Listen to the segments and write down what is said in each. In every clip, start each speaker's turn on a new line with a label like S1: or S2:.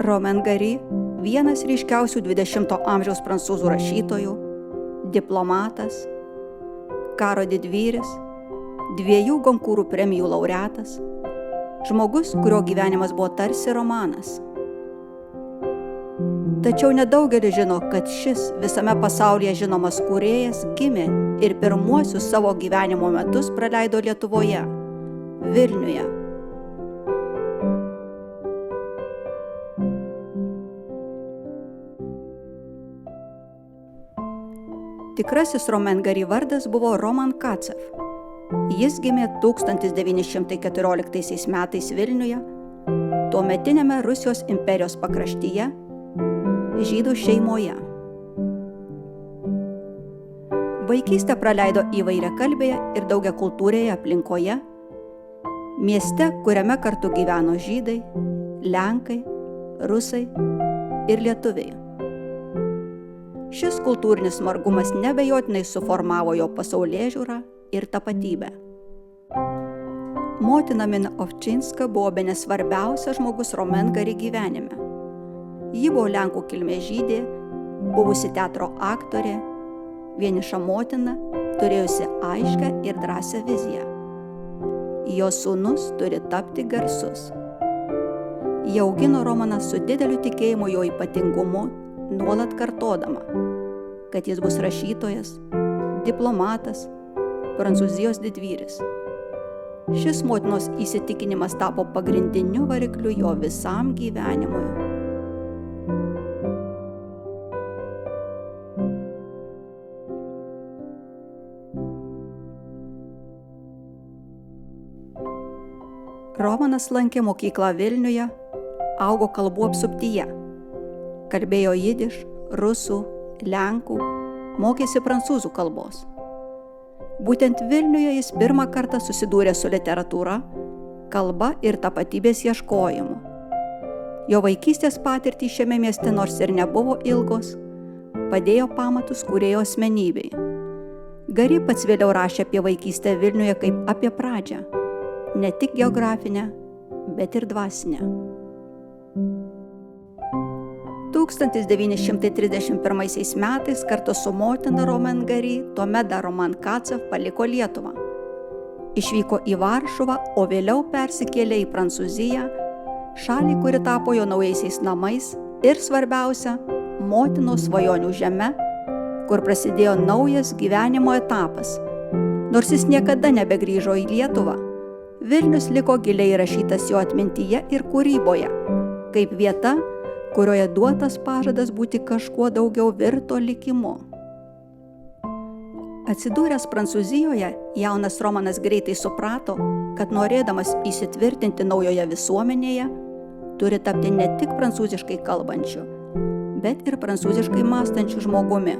S1: Romain Gary – vienas ryškiausių 20 amžiaus prancūzų rašytojų, diplomatas, karo didvyris, 2 Goncourt premijų laureatas, žmogus, kurio gyvenimas buvo tarsi romanas. Tačiau nedaugelis žino, kad šis visame pasaulyje žinomas kūrėjas gimė ir pirmuosius savo gyvenimo metus praleido Lietuvoje, Vilniuje. Tikrasis Romain Gary vardas buvo Roman Kacev. Jis gimė 1914 metais Vilniuje, tuometiniame Rusijos imperijos pakraštyje, žydų šeimoje. Vaikystę praleido įvairiakalbėje ir daugiakultūrėje aplinkoje, mieste, kuriame kartu gyveno žydai, lenkai, rusai ir lietuviai. Šis kultūrinis margumas neabejotinai suformavo jo pasaulėžiūrą ir tapatybę. Motina Mina Ovčinska buvo bene svarbiausias žmogus Romain Gary gyvenime. Ji buvo lenkų kilmės žydė, buvusi teatro aktorė, vieniša motina, turėjusi aiškią ir drąsią viziją. Jos sūnus turi tapti garsus. Ji augino Romaną su dideliu tikėjimu jo ypatingumu, nuolat kartodama, kad jis bus rašytojas, diplomatas, Prancūzijos didvyris. Šis motinos įsitikinimas tapo pagrindiniu varikliu jo visam gyvenimui. Romanas lankė mokyklą Vilniuje, augo kalbų apsuptyje. Kalbėjo jidiš, rusų, lenkų, mokėsi prancūzų kalbos. Būtent Vilniuje jis pirmą kartą susidūrė su literatūra, kalba ir tapatybės ieškojimu. Jo vaikystės patirtį šiame mieste nors ir nebuvo ilgos, padėjo pamatus kūrėjo asmenybei. Gary pats vėliau rašė apie vaikystę Vilniuje kaip apie pradžią, ne tik geografinę, bet ir dvasinę. 1931 metais kartu su motina Romain Gary, tuomet dar Roman Kacev, paliko Lietuvą. Išvyko į Varšuvą, o vėliau persikėlė į Prancūziją, šalį, kuri tapo jo naujaisiais namais ir svarbiausia, motinos svajonių žeme, kur prasidėjo naujas gyvenimo etapas. Nors jis niekada nebegrįžo į Lietuvą, Vilnius liko giliai įrašytas jo atmintyje ir kūryboje, kaip vieta, kurioje duotas pažadas būti kažkuo daugiau virto likimu. Atsidūręs Prancūzijoje, jaunas Romanas greitai suprato, kad norėdamas įsitvirtinti naujoje visuomenėje, turi tapti ne tik prancūziškai kalbančiu, bet ir prancūziškai mąstančiu žmogumi.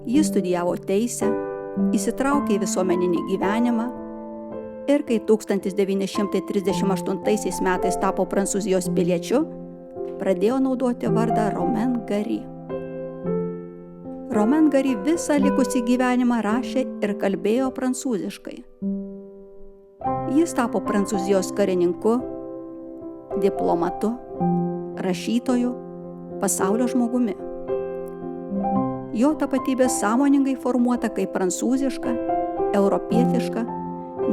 S1: Jis studijavo teisę, įsitraukė į visuomeninį gyvenimą ir kai 1938 metais tapo Prancūzijos piliečiu, pradėjo naudoti vardą Romain Gary. Romain Gary visą likusį gyvenimą rašė ir kalbėjo prancūziškai. Jis tapo Prancūzijos karininku, diplomatu, rašytoju, pasaulio žmogumi. Jo tapatybė sąmoningai formuota kaip prancūziška, europietiška,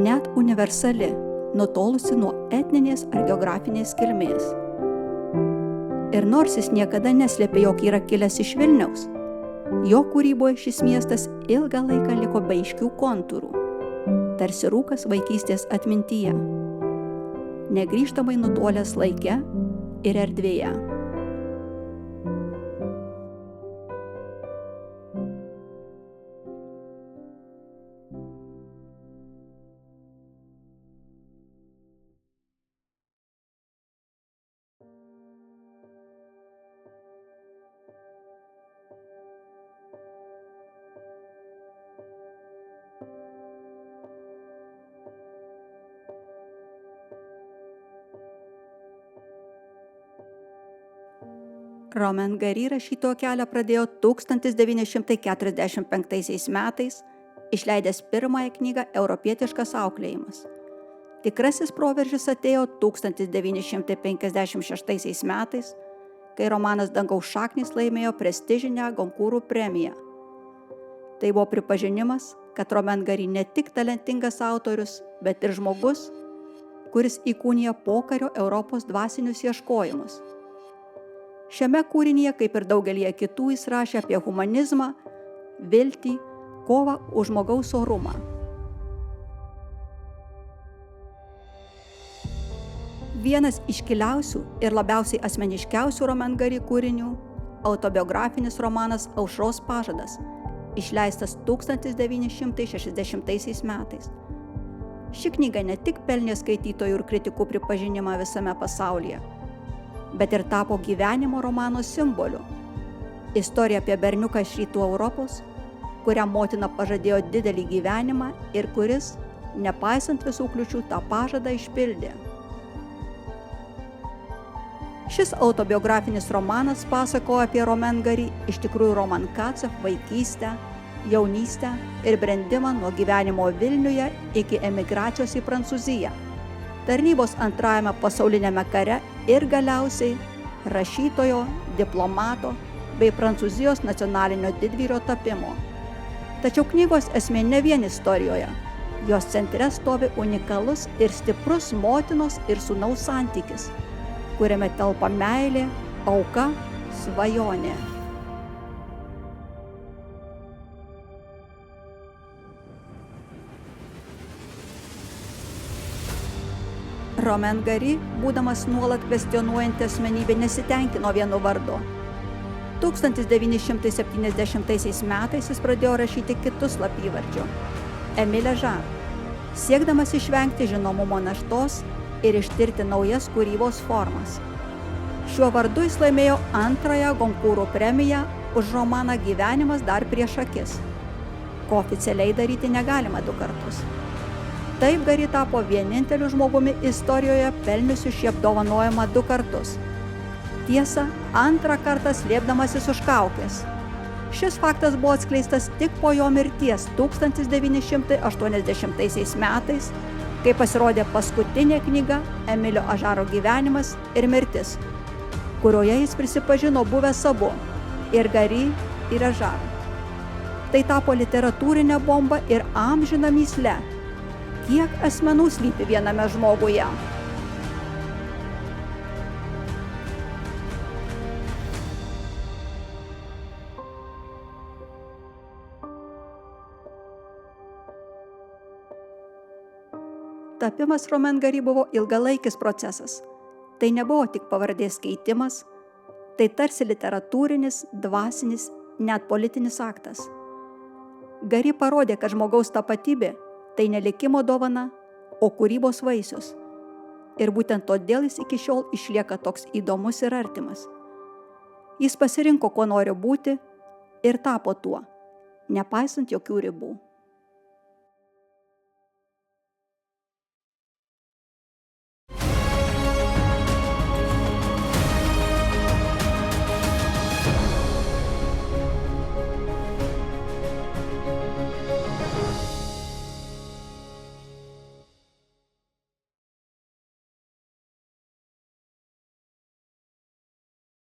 S1: net universali, nutolusi nuo etninės ar geografinės kilmės. Ir nors jis niekada neslėpė, jog yra kilęs iš Vilniaus, jo kūryboje šis miestas ilgą laiką liko be aiškių kontūrų, tarsi rūkas vaikystės atmintyje, negrįžtamai nutolęs laike ir erdvėje. Romain Gary rašytojo kelią pradėjo 1945 metais, išleidęs pirmąją knygą Europietiškas auklėjimas. Tikrasis proveržis atėjo 1956 metais, kai romanas Dangaus šaknys laimėjo prestižinę Gonkūrų premiją. Tai buvo pripažinimas, kad Romain Gary ne tik talentingas autorius, bet ir žmogus, kuris įkūnija pokario Europos dvasinius ieškojimus. Šiame kūrinyje, kaip ir daugelį kitų, jis rašė apie humanizmą, viltį, kovą už žmogaus orumą. Vienas iškiliausių ir labiausiai asmeniškiausių Romain Gary kūrinių – autobiografinis romanas Aušros pažadas, išleistas 1960 metais. Ši knyga ne tik pelnė skaitytojų ir kritikų pripažinimą visame pasaulyje, bet ir tapo gyvenimo romano simboliu. Istorija apie berniuką iš rytų Europos, kuriam motina pažadėjo didelį gyvenimą ir kuris, nepaisant visų kliūčių, tą pažadą išpildė. Šis autobiografinis romanas pasakoja apie Romain Gary, iš tikrųjų Roman Kacev, vaikystę, jaunystę ir brendimą nuo gyvenimo Vilniuje iki emigracijos į Prancūziją, tarnybos antrajame pasaulinėme kare ir galiausiai rašytojo, diplomato bei Prancūzijos nacionalinio didvyrio tapimo. Tačiau knygos esmė ne vien istorijoje. Jos centre stovi unikalus ir stiprus motinos ir sūnaus santykis, kuriame telpa meilė, auka, svajonė. Romain Gary, būdamas nuolat kvestionuojanti asmenybė, nesitenkino vienu vardu. 1970 metais jis pradėjo rašyti kitus slapyvardžiu – Émile Ajar, siekdamas išvengti žinomumo naštos ir ištirti naujas kūrybos formas. Šiuo vardu jis laimėjo antrąją Gonkūrų premiją už romaną Gyvenimas dar prieš akis, ko oficialiai daryti negalima 2 kartus. Taip Gary tapo vieninteliu žmogumi istorijoje pelniusiu šį apdovanojimą 2 kartus. Tiesa, antrą kartą slėpdamasis už kaukės. Šis faktas buvo atskleistas tik po jo mirties 1980 metais, kai pasirodė paskutinė knyga Emilio Ažaro gyvenimas ir mirtis, kurioje jis prisipažino buvęs abu – ir Gary, ir Ažar. Tai tapo literatūrinė bomba ir amžina mįsle. Kiek asmenų slypi viename žmoguje? Tapimas Romain Gary buvo ilgalaikis procesas. Tai nebuvo tik pavardės keitimas, tai tarsi literatūrinis, dvasinis, net politinis aktas. Gary parodė, kad žmogaus tapatybė tai ne likimo dovana, o kūrybos vaisius. Ir būtent todėl jis iki šiol išlieka toks įdomus ir artimas. Jis pasirinko, kuo nori būti, ir tapo tuo, nepaisant jokių ribų.